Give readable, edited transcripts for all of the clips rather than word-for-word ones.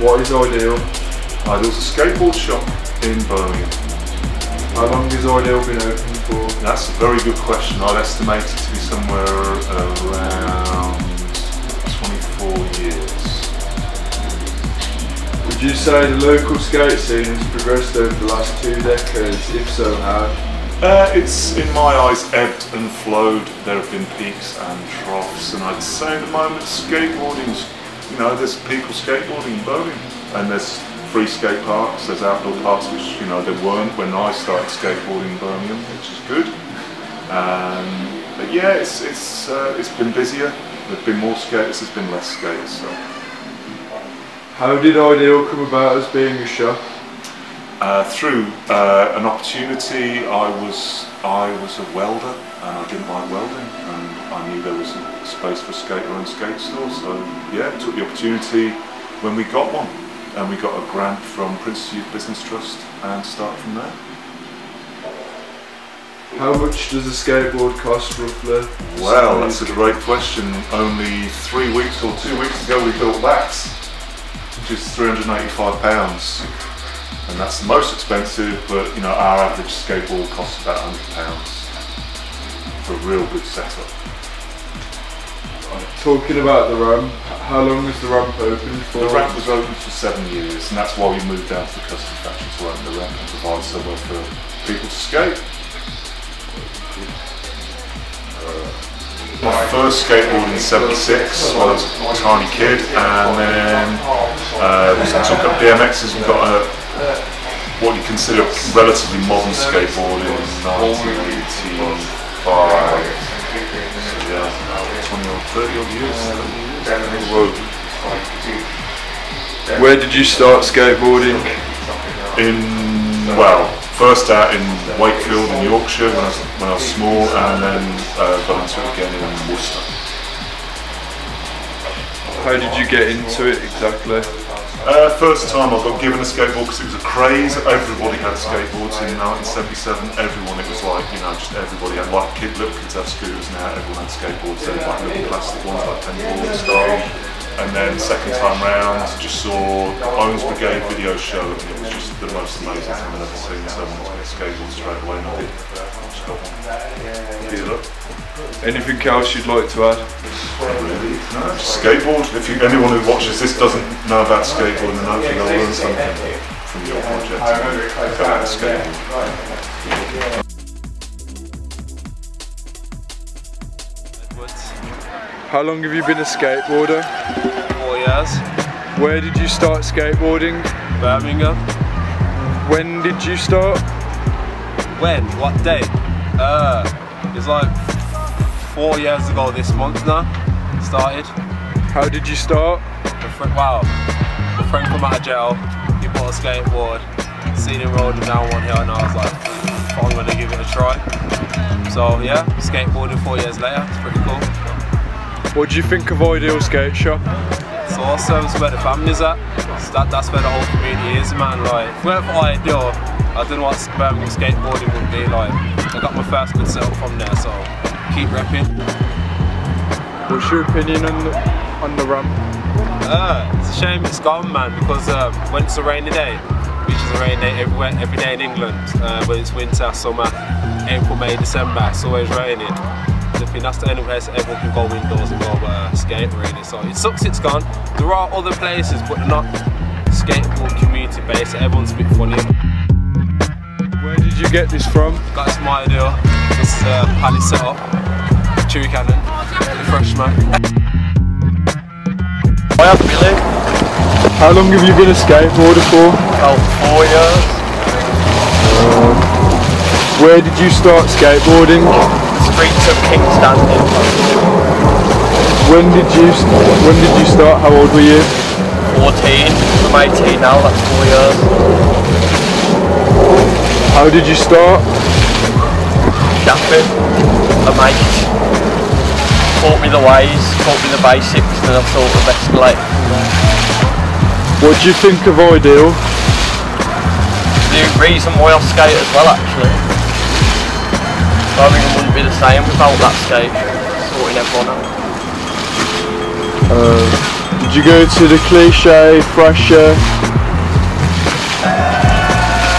What is Ideal? Ideal's a skateboard shop in Birmingham. How long has Ideal been open for? That's a very good question. I'd estimate it to be somewhere around 24 years. Would you say the local skate scene has progressed over the last 2 decades? If so, how? It's, in my eyes, ebbed and flowed. There have been peaks and troughs, and I'd say at the moment skateboarding's, you know, there's people skateboarding in Birmingham, and there's free skate parks, there's outdoor parks, which, you know, there weren't when I started skateboarding in Birmingham, which is good. But yeah, it's been busier. There've been more skaters, there's been less skaters. So. How did Ideal come about as being a shop? Through an opportunity. I was a welder and I didn't like welding, and I knew there was a space for a skate-run skate store, so yeah, took the opportunity when we got one, and we got a grant from Prince's Youth Business Trust and started from there. How much does a skateboard cost roughly? Well, that's a great question. Only 3 weeks or 2 weeks ago we built that, which is £385. And that's the most expensive, but you know, our average skateboard costs about £100 for a real good setup. Talking about the ramp, how long was the ramp open for? The ramp was open for 7 years, and that's why we moved down to the custom factory to open the ramp and provide somewhere for people to skate. My first skateboard in '76 when I was a tiny kid, and then took up BMXs and got a what you consider relatively modern skateboard in 1985. So yeah, 20 or 30 odd years. Where did you start skateboarding? First out in Wakefield in Yorkshire when I was small, and then got into it again in Worcester. How did you get into it exactly? First time I got given a skateboard because it was a craze. Everybody had skateboards in 1977. Everyone, it was like, you know, just everybody had, like little kids have scooters now. Everyone had skateboards then, like little plastic ones, like pennyboard style. And then second time round, just saw the Bones Brigade video show, and it was just the most amazing thing I've ever seen. Someone get a skateboard straight away, and I did. Just got one. Beat it up. Anything else you'd like to add? Really? No, just skateboard. If anyone who watches this doesn't know about skateboarding, then hopefully they'll learn something from your project. Go out and skateboard. How long have you been a skateboarder? 4 years. Where did you start skateboarding? Birmingham. When did you start? When? What date? It's like 4 years ago this month now. Started. How did you start? My friend come out of jail, he bought a skateboard, seen him rolling down one hill, and I was like, I'm gonna give it a try. So yeah, skateboarding 4 years later, it's pretty cool. What do you think of Ideal Skate Shop? It's awesome, it's where the family's at. That's where the whole community is, man. Like, if it weren't for Ideal, I don't know what Birmingham skateboarding would be like. I got my first good setup from there, so keep repping. What's your opinion on the ramp? It's a shame it's gone, man, because when it's a rainy day, which is a rainy day every day in England, whether it's winter, summer, April, May, December, it's always raining. I think that's the only place that everyone can go indoors and go skate, really. So it sucks it's gone. There are other places, but they're not skateboard community based, so everyone's a bit funny. Where did you get this from? Got this from Ideal. This is a pallet setup, Chewy Cannon, the freshman. I have Billy. How long have you been a skateboarder for? About 4 years. Where did you start skateboarding? Streets of King Standing. When did you start? How old were you? 14. I'm 18 now, that's 4 years. How did you start? Shapping. A mate. Taught me the ways, taught me the basics, and I sort of escalated from there. What do you think of Ideal? The reason why I skate as well, actually. Birmingham wouldn't be the same without that skate, sorting everyone out. Did you go to the Cliche, Fresher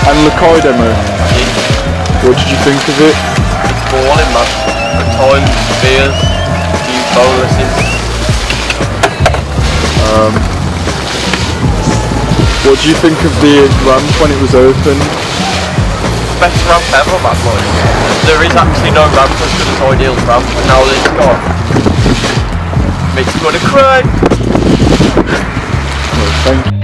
and Lakai demo? Yeah. What did you think of it? It's balling, man. At times, beers, few bonuses. What do you think of the ramp when it was open? Best ramp ever, man. Like, there is actually no ramp as good as Ideal's ramp, but now that it's got, makes me want to cry. Well, thank you.